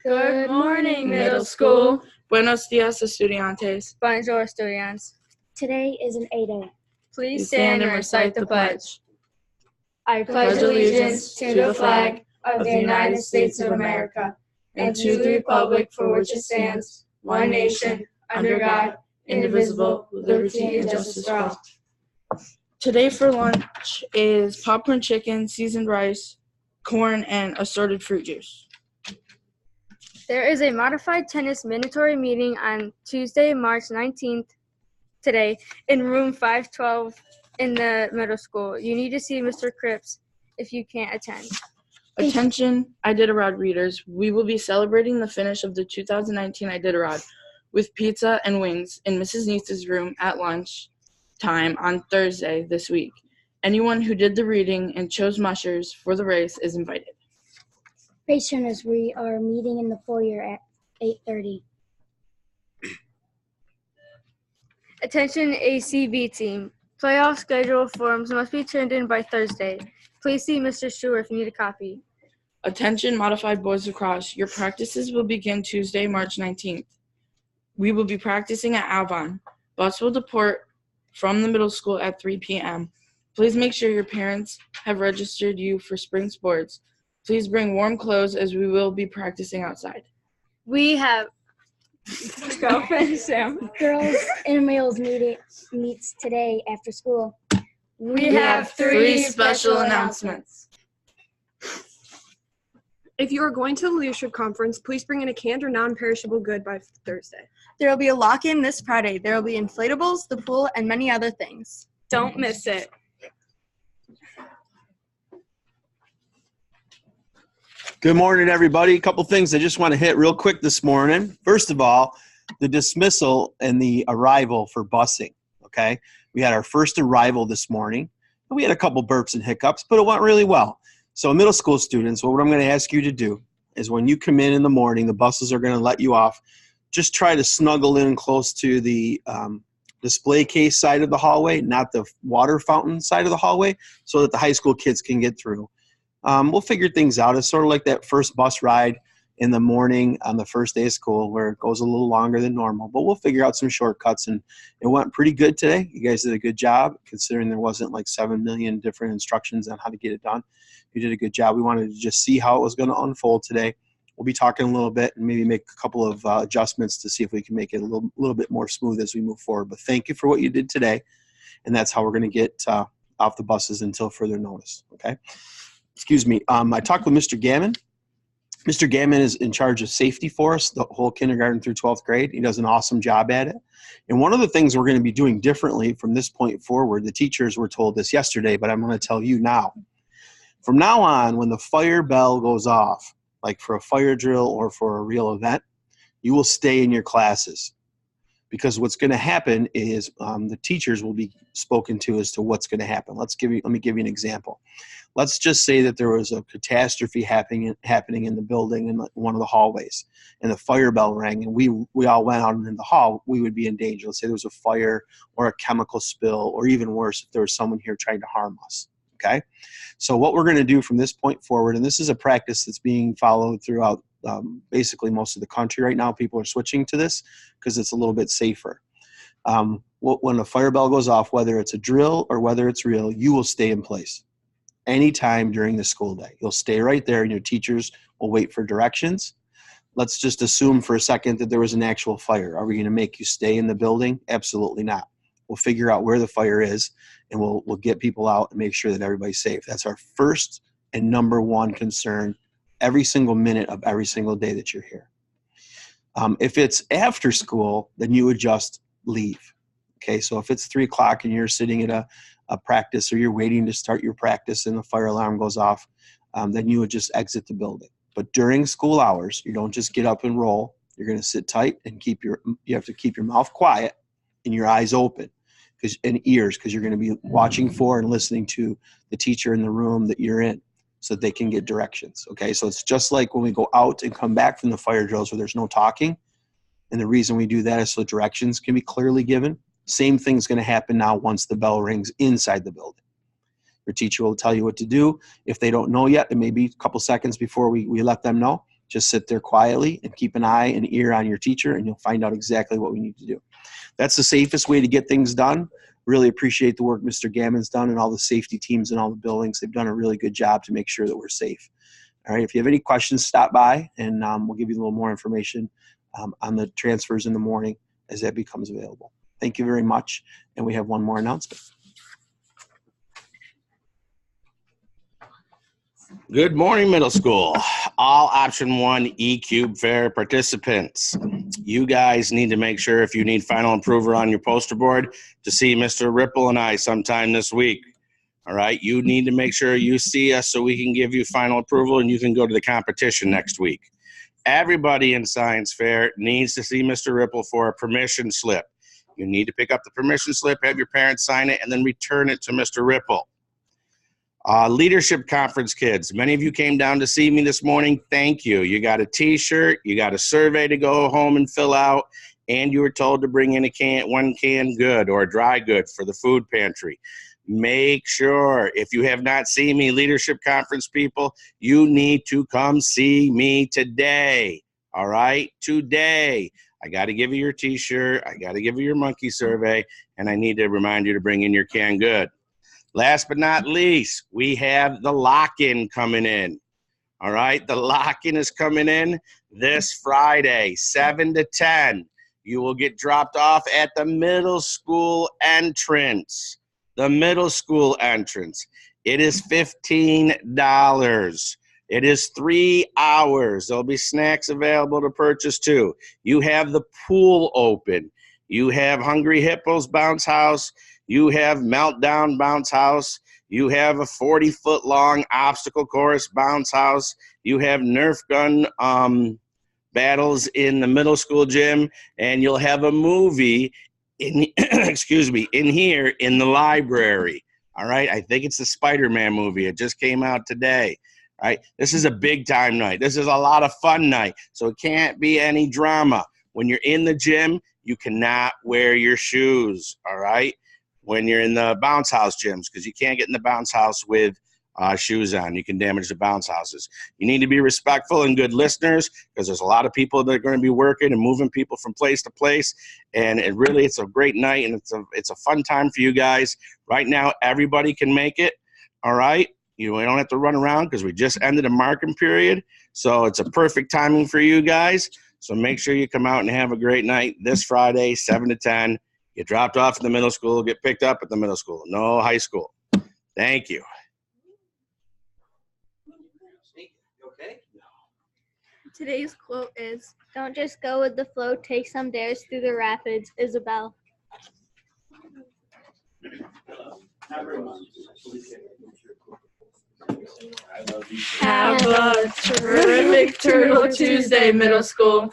Good morning, middle school. Buenos dias, estudiantes. Bonjour, estudiants. Today is an A-Day. Please stand and recite the pledge. I pledge allegiance to the flag of the United States of America and to the republic for which it stands, one nation, under God, indivisible, with liberty and justice for all. Today for lunch is popcorn chicken, seasoned rice, corn, and assorted fruit juice. There is a modified tennis mandatory meeting on Tuesday, March 19th, today, in room 512 in the middle school. You need to see Mr. Cripps if you can't attend. Attention, Iditarod readers. We will be celebrating the finish of the 2019 Iditarod with pizza and wings in Mrs. Neese's room at lunch time on Thursday this week. Anyone who did the reading and chose mushers for the race is invited. Race runners, we are meeting in the foyer at 8:30. Attention ACB team. Playoff schedule forms must be turned in by Thursday. Please see Mr. Stewart if you need a copy. Attention modified boys lacrosse. Your practices will begin Tuesday, March 19th. We will be practicing at Alvon. Bus will depart from the middle school at 3 p.m. Please make sure your parents have registered you for spring sports. Please bring warm clothes as we will be practicing outside. We have go finish, Sam. Girls and males meets today after school. We have three special announcements. If you are going to the leadership conference, please bring in a canned or non-perishable good by Thursday. There will be a lock-in this Friday. There will be inflatables, the pool, and many other things. Don't miss it. Good morning, everybody. A couple things I just want to hit real quick this morning. First of all, the dismissal and the arrival for busing, okay? We had our first arrival this morning. We had a couple burps and hiccups, but it went really well. So middle school students, what I'm going to ask you to do is when you come in the morning, the buses are going to let you off. Just try to snuggle in close to the display case side of the hallway, not the water fountain side of the hallway, so that the high school kids can get through. We'll figure things out. It's sort of like that first bus ride in the morning on the first day of school where it goes a little longer than normal, but we'll figure out some shortcuts, and it went pretty good today. You guys did a good job considering there wasn't like 7 million different instructions on how to get it done. You did a good job. We wanted to just see how it was going to unfold today. We'll be talking a little bit and maybe make a couple of adjustments to see if we can make it a little bit more smooth as we move forward. But thank you for what you did today, and that's how we're going to get off the buses until further notice, okay? Excuse me. I talked with Mr. Gammon. Mr. Gammon is in charge of safety for us, the whole kindergarten through 12th grade. He does an awesome job at it. And one of the things we're going to be doing differently from this point forward, the teachers were told this yesterday, but I'm going to tell you now. From now on, when the fire bell goes off, like for a fire drill or for a real event, you will stay in your classes. Because what's going to happen is the teachers will be spoken to as to what's going to happen. Let me give you an example. Let's just say that there was a catastrophe happening in the building in one of the hallways, and the fire bell rang, and we all went out in the hall. We would be in danger. Let's say there was a fire or a chemical spill, or even worse, if there was someone here trying to harm us. Okay, so what we're going to do from this point forward, and this is a practice that's being followed throughout basically most of the country right now. People are switching to this because it's a little bit safer. When a fire bell goes off, whether it's a drill or whether it's real, you will stay in place anytime during the school day. You'll stay right there, and your teachers will wait for directions. Let's just assume for a second that there was an actual fire. Are we going to make you stay in the building? Absolutely not. We'll figure out where the fire is, and we'll get people out and make sure that everybody's safe. That's our first and number one concern every single minute of every single day that you're here. If it's after school, then you would just leave. Okay, so if it's 3 o'clock and you're sitting at a practice, or you're waiting to start your practice and the fire alarm goes off, then you would just exit the building. But during school hours, you don't just get up and roll. You're going to sit tight and you have to keep your mouth quiet and your eyes open and ears, because you're going to be watching for and listening to the teacher in the room that you're in so that they can get directions. Okay, so it's just like when we go out and come back from the fire drills where there's no talking. And the reason we do that is so directions can be clearly given. Same thing's going to happen now once the bell rings inside the building. Your teacher will tell you what to do. If they don't know yet, it may be a couple seconds before we let them know. Just sit there quietly and keep an eye and ear on your teacher, and you'll find out exactly what we need to do. That's the safest way to get things done. Really appreciate the work Mr. Gammon's done and all the safety teams in all the buildings. They've done a really good job to make sure that we're safe. All right, if you have any questions, stop by, and we'll give you a little more information on the transfers in the morning as that becomes available. Thank you very much, and we have one more announcement. Good morning, middle school. All option 1 E-Cube Fair participants. You guys need to make sure, if you need final approval on your poster board, to see Mr. Ripple and I sometime this week. All right, you need to make sure you see us so we can give you final approval and you can go to the competition next week. Everybody in Science Fair needs to see Mr. Ripple for a permission slip. You need to pick up the permission slip, have your parents sign it, and then return it to Mr. Ripple. Leadership Conference kids, many of you came down to see me this morning. Thank you. You got a t-shirt, you got a survey to go home and fill out, and you were told to bring in one canned good or a dry good for the food pantry. Make sure, if you have not seen me, Leadership Conference people, you need to come see me today. All right? Today. I got to give you your t-shirt, I got to give you your monkey survey, and I need to remind you to bring in your canned good. Last but not least, we have the lock-in coming in. All right, the lock-in is coming in this Friday, 7 to 10. You will get dropped off at the middle school entrance. The middle school entrance. It is $15. It is 3 hours. There'll be snacks available to purchase too. You have the pool open. You have Hungry Hippos Bounce House. You have Meltdown Bounce House. You have a 40-foot long obstacle course bounce house. You have Nerf gun battles in the middle school gym, and you'll have a movie in excuse me, in here in the library. All right, I think it's the Spider-Man movie. It just came out today. All right, this is a big time night. This is a lot of fun night, so it can't be any drama. When you're in the gym, you cannot wear your shoes. All right. When you're in the bounce house gyms, because you can't get in the bounce house with shoes on. You can damage the bounce houses. You need to be respectful and good listeners, because there's a lot of people that are going to be working and moving people from place to place. And it's a great night, and it's a fun time for you guys. Right now, everybody can make it. All right. We don't have to run around because we just ended a marking period. So it's a perfect timing for you guys. So make sure you come out and have a great night this Friday, 7 to 10. Get dropped off in the middle school, get picked up at the middle school. No high school. Thank you. Today's quote is, "Don't just go with the flow, take some dares through the rapids." Isabel. have a terrific Turtle Tuesday, middle school.